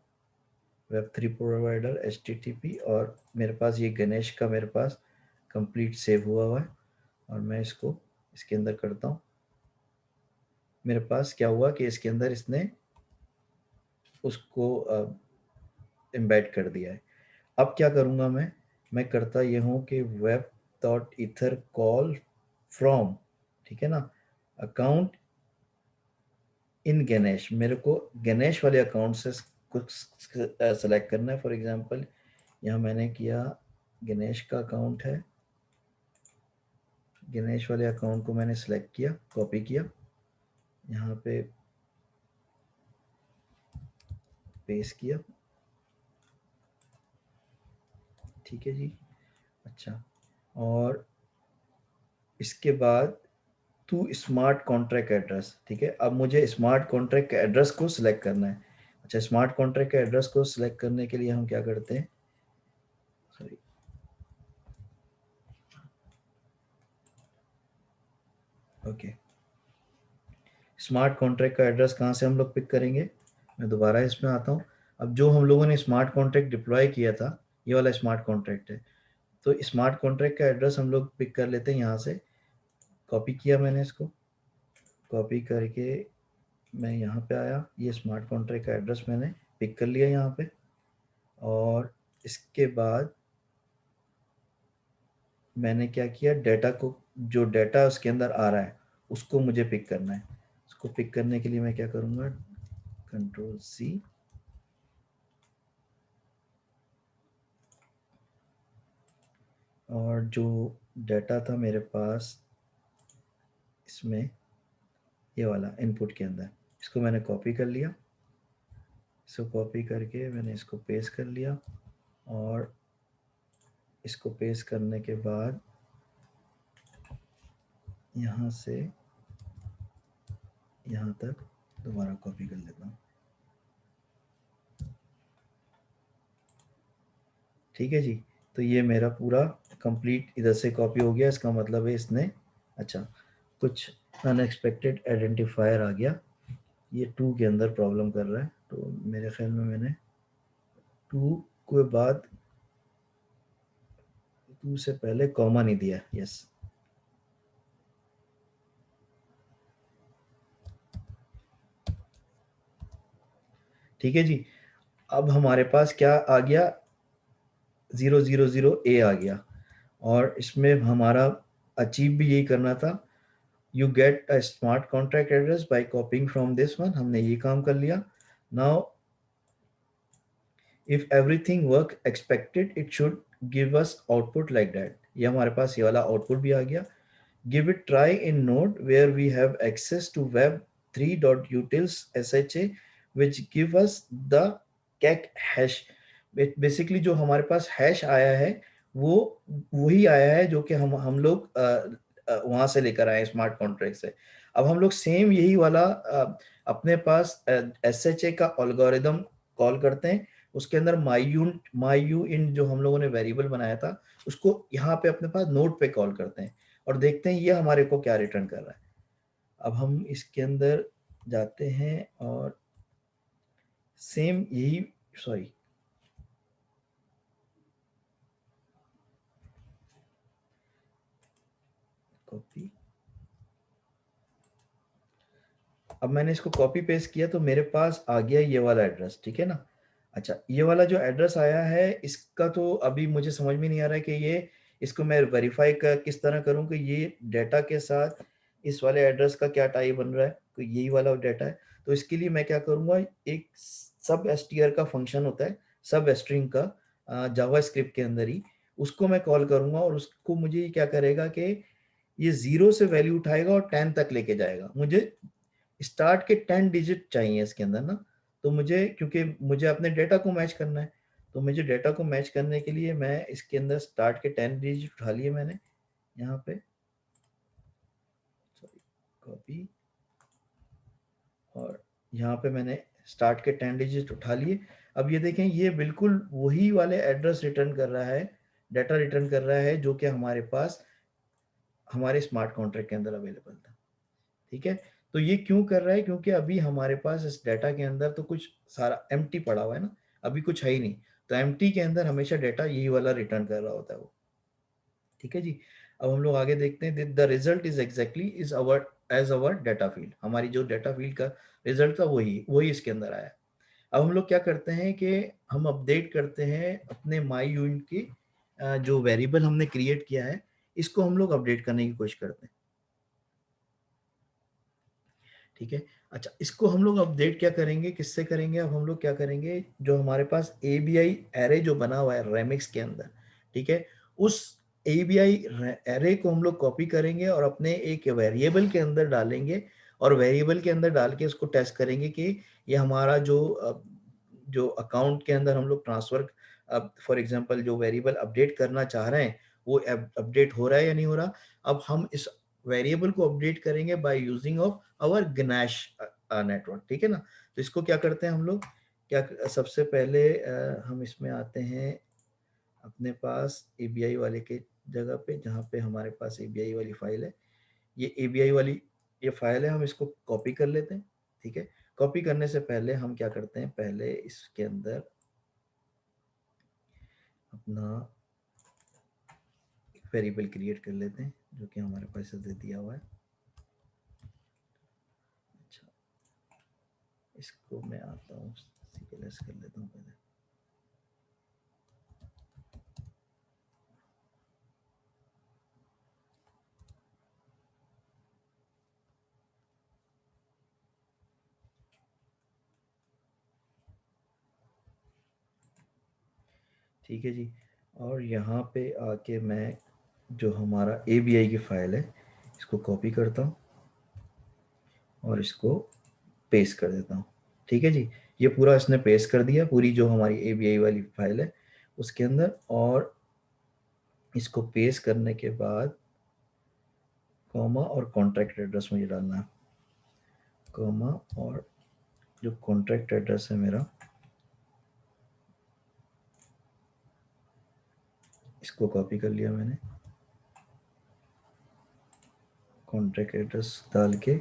वेब3 प्रोवाइडर HTTP, और मेरे पास ये गणेश का मेरे पास कंप्लीट सेव हुआ है और मैं इसको इसके अंदर करता हूँ। मेरे पास क्या हुआ कि इसके अंदर इसने उसको एम्बेड कर दिया है। अब क्या करूँगा मैं करता ये हूँ कि web dot ether call from, ठीक है ना, अकाउंट इन गणेश। मेरे को गणेश वाले अकाउंट से कुछ सेलेक्ट करना है। फॉर एग्जांपल यहाँ मैंने किया गणेश का अकाउंट है, गणेश वाले अकाउंट को मैंने सेलेक्ट किया, कॉपी किया, यहाँ पे पेस्ट किया। ठीक है जी, अच्छा, और इसके बाद टू स्मार्ट कॉन्ट्रैक्ट एड्रेस। ठीक है, अब मुझे स्मार्ट कॉन्ट्रैक्ट के एड्रेस को सिलेक्ट करना है। अच्छा, स्मार्ट कॉन्ट्रैक्ट के एड्रेस को सिलेक्ट करने के लिए हम क्या करते हैं, सॉरी, ओके, स्मार्ट कॉन्ट्रैक्ट का एड्रेस कहाँ से हम लोग पिक करेंगे, मैं दोबारा इसमें आता हूँ। अब जो हम लोगों ने स्मार्ट कॉन्ट्रैक्ट डिप्लॉय किया था, ये वाला स्मार्ट कॉन्ट्रैक्ट है, तो स्मार्ट कॉन्ट्रैक्ट का एड्रेस हम लोग पिक कर लेते हैं। यहाँ से कॉपी किया मैंने, इसको कॉपी करके मैं यहाँ पे आया, ये स्मार्ट कॉन्ट्रैक्ट का एड्रेस मैंने पिक कर लिया यहाँ पे, और इसके बाद मैंने क्या किया, डाटा को, जो डाटा उसके अंदर आ रहा है उसको मुझे पिक करना है। उसको पिक करने के लिए मैं क्या करूँगा, Ctrl+C, और जो डाटा था मेरे पास इसमें, ये वाला इनपुट के अंदर, इसको मैंने कॉपी कर लिया। इसको कॉपी करके मैंने इसको पेस्ट कर लिया, और इसको पेस्ट करने के बाद यहाँ से यहाँ तक दोबारा कॉपी कर लेता हूँ। ठीक है जी, तो ये मेरा पूरा कंप्लीट इधर से कॉपी हो गया। इसका मतलब है इसने, अच्छा, कुछ अनएक्सपेक्टेड आइडेंटिफायर आ गया, ये टू के अंदर प्रॉब्लम कर रहा है। तो मेरे ख्याल में मैंने टू के बाद, टू से पहले कॉमा नहीं दिया, यस। ठीक है जी, अब हमारे पास क्या आ गया, 000A आ गया, और इसमें हमारा अचीव भी यही करना था, you get a smart contract address by copying from this one, हमने ये काम कर लिया। Now if everything work expected it should give us output like that, ये हमारे पास ये वाला आउटपुट भी आ गया। Give it try in node where we have access to web3.utils sha which give us the kek hash। Basically जो हमारे पास हैश आया है वो वही आया है जो कि हम लोग वहां से लेकर आए स्मार्ट कॉन्ट्रैक्ट से। अब हम लोग सेम यही वाला अपने पास SHA का एल्गोरिदम कॉल करते हैं, उसके अंदर माई यू इन जो हम लोगों ने वेरिएबल बनाया था उसको यहाँ पे अपने पास नोड पे कॉल करते हैं, और देखते हैं ये हमारे को क्या रिटर्न कर रहा है। अब हम इसके अंदर जाते हैं और सेम यही, सॉरी, कॉपी, अब मैंने इसको कॉपी पेस्ट किया तो मेरे पास आ गया ये वाला एड्रेस, ठीक है ना। अच्छा, ये वाला जो एड्रेस आया है इसका तो अभी मुझे समझ में नहीं आ रहा है कि ये इसको मैं वेरीफाई किस तरह करूं कि ये डाटा के साथ इस वाले एड्रेस का क्या टाइप बन रहा है, तो यही वाला डाटा है। तो इसके लिए मैं क्या करूंगा, एक सब एसटीआर का फंक्शन होता है, सब स्ट्रिंग का जावा स्क्रिप्ट के अंदर ही, उसको मैं कॉल करूंगा और उसको मुझे क्या करेगा कि ये 0 से वैल्यू उठाएगा और 10 तक लेके जाएगा। मुझे स्टार्ट के 10 डिजिट चाहिए इसके अंदर ना, तो मुझे क्योंकि मुझे अपने डेटा को मैच करना है, तो मुझे डेटा को मैच करने के लिए मैं इसके अंदर स्टार्ट के 10 डिजिट उठा लिए मैंने यहाँ पे, सॉरी कॉपी, और यहाँ पे मैंने स्टार्ट के 10 डिजिट उठा लिए। अब ये देखें ये बिल्कुल वही वाले एड्रेस रिटर्न कर रहा है, डाटा रिटर्न कर रहा है जो कि हमारे पास हमारे स्मार्ट कॉन्ट्रैक्ट के अंदर अवेलेबल था, ठीक है। तो ये क्यों कर रहा है, क्योंकि अभी हमारे पास इस डाटा के अंदर तो कुछ सारा एम्प्टी पड़ा हुआ है ना, अभी कुछ है ही नहीं, तो एम्प्टी के अंदर हमेशा डाटा यही वाला रिटर्न कर रहा होता है वो, ठीक है जी। अब हम लोग आगे देखते हैं, the result is exactly is our as our data field, हमारी जो डाटा फील्ड का रिजल्ट था वही वही इसके अंदर आया। अब हम लोग क्या करते हैं कि हम अपडेट करते हैं अपने माई यूनिट की जो वेरिएबल हमने क्रिएट किया है, इसको हम लोग अपडेट करने की कोशिश करते हैं, ठीक है। अच्छा, इसको हम लोग अपडेट क्या करेंगे, किससे करेंगे, अब हम लोग क्या करेंगे, जो हमारे पास एबीआई एरे जो बना हुआ है रेमिक्स के अंदर, ठीक है, उस एबीआई एरे को हम लोग कॉपी करेंगे और अपने एक वेरिएबल के अंदर डालेंगे, और वेरिएबल के अंदर डाल के उसको टेस्ट करेंगे कि ये हमारा जो अकाउंट के अंदर हम लोग ट्रांसफर, अब फॉर एग्जांपल जो वेरिएबल अपडेट करना चाह रहे हैं वो अपडेट हो रहा है या नहीं हो रहा। अब हम इस वेरिएबल को अपडेट करेंगे by using of our Ganache network, ठीक है ना। तो इसको क्या करते हैं हम लोग, क्या सबसे पहले हम इसमें आते हैं अपने पास एबीआई वाले के जगह पे, जहाँ पे हमारे पास एबीआई वाली फाइल है, ये एबीआई वाली ये फाइल है, हम इसको कॉपी कर लेते हैं, ठीक है। कॉपी करने से पहले हम क्या करते हैं, पहले इसके अंदर अपना एक वेरिएबल क्रिएट कर लेते हैं जो कि हमारे पास दे दिया हुआ है। अच्छा, इसको मैं आता हूँ सीएलएस कर लेता हूँ पहले, ठीक है जी। और यहाँ पे आके मैं जो हमारा ABI की फाइल है इसको कॉपी करता हूँ और इसको पेस्ट कर देता हूँ, ठीक है जी। ये पूरा इसने पेस्ट कर दिया, पूरी जो हमारी ABI वाली फाइल है उसके अंदर, और इसको पेस्ट करने के बाद कॉमा और कॉन्ट्रैक्ट एड्रेस मुझे डालना है, कॉमा और जो कॉन्ट्रैक्ट एड्रेस है मेरा, इसको कॉपी कर लिया मैंने, कॉन्ट्रैक्ट एड्रेस डाल के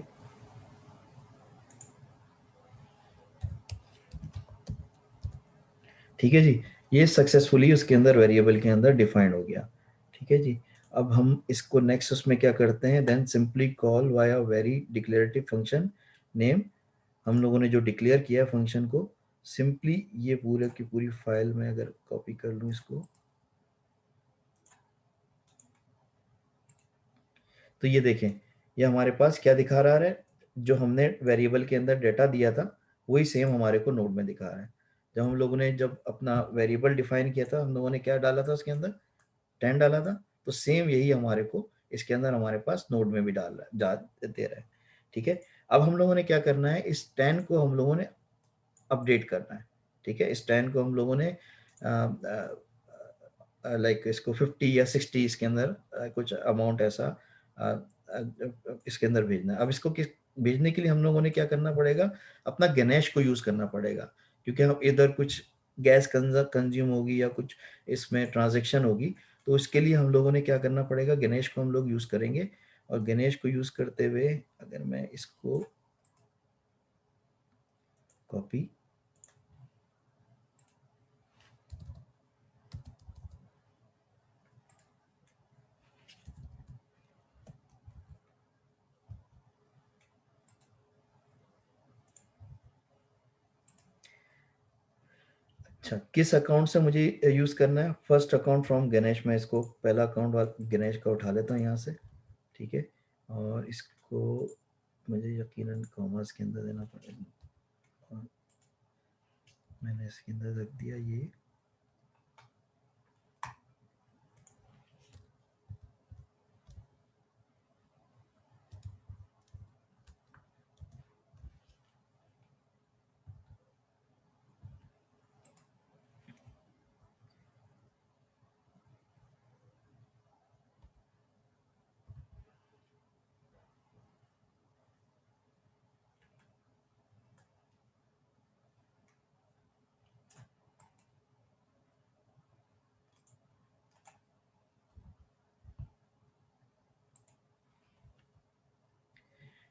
ठीक है जी। ये सक्सेसफुली उसके अंदर वेरिएबल के अंदर डिफाइंड हो गया, ठीक है जी। अब हम इसको नेक्स्ट उसमें क्या करते हैं, then simply call via very declarative function name, हम लोगों ने जो डिक्लेयर किया है फंक्शन को, सिंपली ये पूरे की पूरी फाइल में अगर कॉपी कर लूँ इसको, तो ये देखें ये हमारे पास क्या दिखा रहा है, जो हमने वेरिएबल के अंदर डेटा दिया था वही सेम हमारे को नोड में दिखा रहा है। जब हम लोगों ने जब अपना वेरिएबल डिफाइन किया था, हम लोगों ने क्या डाला था उसके अंदर, 10 डाला था, तो सेम यही हमारे को इसके अंदर हमारे पास नोड में भी डाल रहा दे रहा है, ठीक है। अब हम लोगों ने क्या करना है, इस 10 को हम लोगों ने अपडेट करना है, ठीक है। इस 10 को हम लोगों ने लाइक इसको 50 या 60 इसके अंदर कुछ अमाउंट ऐसा इसके अंदर भेजना है। अब इसको किस भेजने के लिए हम लोगों ने क्या करना पड़ेगा, अपना गणेश को यूज करना पड़ेगा, क्योंकि हम इधर कुछ गैस कंज्यूम होगी या कुछ इसमें ट्रांजेक्शन होगी, तो उसके लिए हम लोगों ने क्या करना पड़ेगा, गणेश को हम लोग यूज करेंगे। और गणेश को यूज करते हुए अगर मैं इसको कॉपी, अच्छा, किस अकाउंट से मुझे यूज करना है? फर्स्ट अकाउंट फ्रॉम गणेश, मैं इसको पहला अकाउंट गणेश का उठा लेता हूँ यहाँ से, ठीक है। और इसको मुझे यकीनन कॉमर्स के अंदर देना पड़ेगा, और मैंने इसके अंदर रख दिया ये।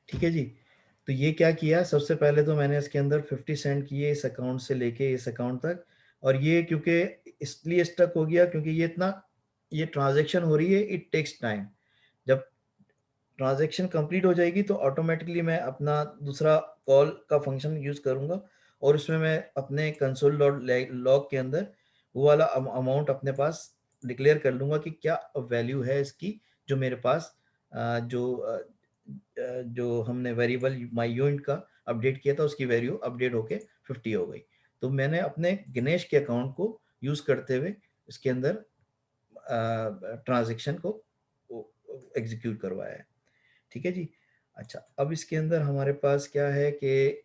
ठीक है जी। तो ये क्या किया, सबसे पहले तो मैंने इसके अंदर 50 सेंड किए इस अकाउंट से लेके इस अकाउंट तक। और ये क्योंकि इसलिए स्टक हो गया क्योंकि ये ट्रांजैक्शन हो रही है, इट टेक्स टाइम। जब ट्रांजैक्शन कंप्लीट हो जाएगी तो ऑटोमेटिकली मैं अपना दूसरा कॉल का फंक्शन यूज करूंगा, और उसमें मैं अपने कंसोल डॉट लॉग के अंदर वो वाला अमाउंट अपने पास डिक्लेयर कर लूंगा कि क्या वैल्यू है इसकी, जो मेरे पास जो हमने वेरिएबल माई यूनिट का अपडेट किया था उसकी वैल्यू अपडेट होके 50 हो गई। तो मैंने अपने गणेश के अकाउंट को यूज करते हुए इसके अंदर ट्रांजैक्शन को एग्जीक्यूट करवाया है। ठीक है जी। अच्छा, अब इसके अंदर हमारे पास क्या है कि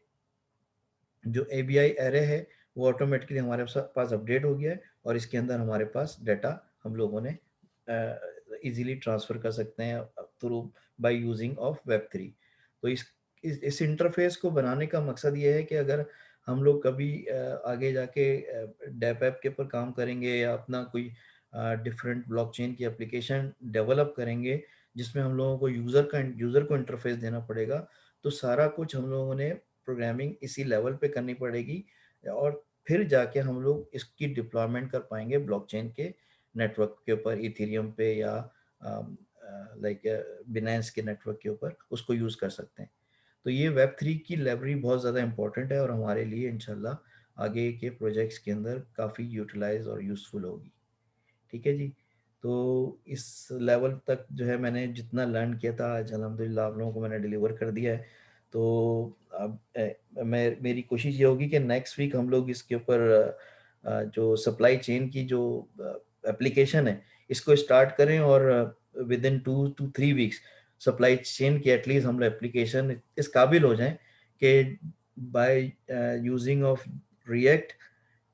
जो ABI एरे है वो ऑटोमेटिकली हमारे पास अपडेट हो गया है, और इसके अंदर हमारे पास डाटा हम लोगों ने इजीली ट्रांसफर कर सकते हैं through bye using of Web3। तो इस इंटरफेस को बनाने का मकसद ये है कि अगर हम लोग कभी आगे जाके डेप ऐप के ऊपर काम करेंगे या अपना कोई डिफरेंट ब्लॉकचेन की एप्लीकेशन डेवलप करेंगे जिसमें हम लोगों को यूज़र को इंटरफेस देना पड़ेगा, तो सारा कुछ हम लोगों ने प्रोग्रामिंग इसी लेवल पे करनी पड़ेगी, और फिर जाके हम लोग इसकी डिप्लॉयमेंट कर पाएंगे ब्लॉकचेन के नेटवर्क के ऊपर, इथेरियम पे या लाइक बिनेंस के नेटवर्क के ऊपर उसको यूज़ कर सकते हैं। तो ये Web3 की लाइब्रेरी बहुत ज़्यादा इंपॉर्टेंट है और हमारे लिए इंशाल्लाह आगे के प्रोजेक्ट्स के अंदर काफ़ी यूटिलाइज और यूज़फुल होगी। ठीक है जी। तो इस लेवल तक जो है मैंने जितना लर्न किया था आज अल्हम्दुलिल्लाह आप लोगों को मैंने डिलीवर कर दिया है। तो अब मेरी कोशिश ये होगी कि नेक्स्ट वीक हम लोग इसके ऊपर जो सप्लाई चेन की जो एप्लीकेशन है इसको स्टार्ट करें, और with in 2 to 3 weeks supply chain की एटलीस्ट हम लोग एप्लीकेशन इस काबिल हो जाएं कि bye using of react,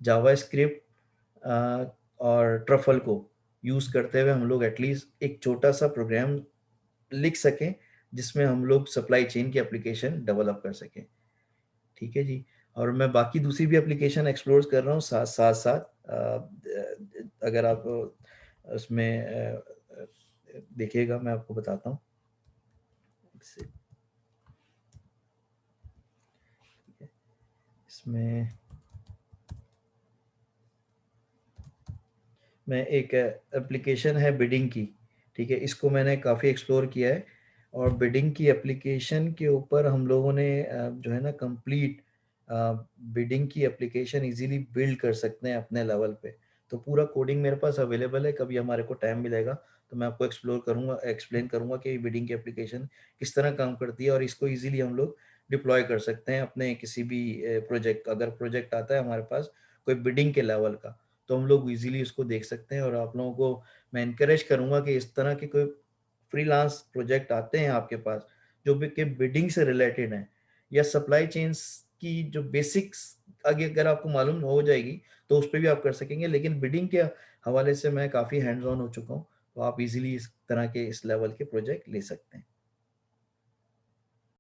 JavaScript और ट्रफल को यूज करते हुए हम लोग एटलीस्ट एक छोटा सा प्रोग्राम लिख सकें जिसमें हम लोग सप्लाई चेन की एप्लीकेशन डेवलप कर सकें। ठीक है जी। और मैं बाकी दूसरी भी एप्लीकेशन एक्सप्लोर कर रहा हूँ साथ साथ साथ अगर आप उसमें देखिएगा मैं आपको बताता हूँ। इसमें मैं एक एप्लीकेशन है बिडिंग की, ठीक है, इसको मैंने काफ़ी एक्सप्लोर किया है, और बिडिंग की एप्लीकेशन के ऊपर हम लोगों ने जो है ना कंप्लीट बिडिंग की एप्लीकेशन इजीली बिल्ड कर सकते हैं अपने लेवल पे। तो पूरा कोडिंग मेरे पास अवेलेबल है, कभी हमारे को टाइम मिलेगा तो मैं आपको एक्सप्लेन करूंगा कि बिडिंग की एप्लीकेशन किस तरह काम करती है, और इसको इजीली हम लोग डिप्लॉय कर सकते हैं अपने किसी भी प्रोजेक्ट, अगर प्रोजेक्ट आता है हमारे पास कोई बिडिंग के लेवल का, तो हम लोग इजीली उसको देख सकते हैं। और आप लोगों को मैं इनकरेज करूंगा कि इस तरह के कोई फ्रीलांस प्रोजेक्ट आते हैं आपके पास जो भी के बिडिंग से रिलेटेड हैं, या सप्लाई चेन्स की जो बेसिक्स आगे अगर आपको मालूम हो जाएगी तो उस पर भी आप कर सकेंगे, लेकिन बिडिंग के हवाले से मैं काफ़ी हैंड्स ऑन हो चुका हूँ, तो आप इजीली इस तरह के इस लेवल के प्रोजेक्ट ले सकते हैं।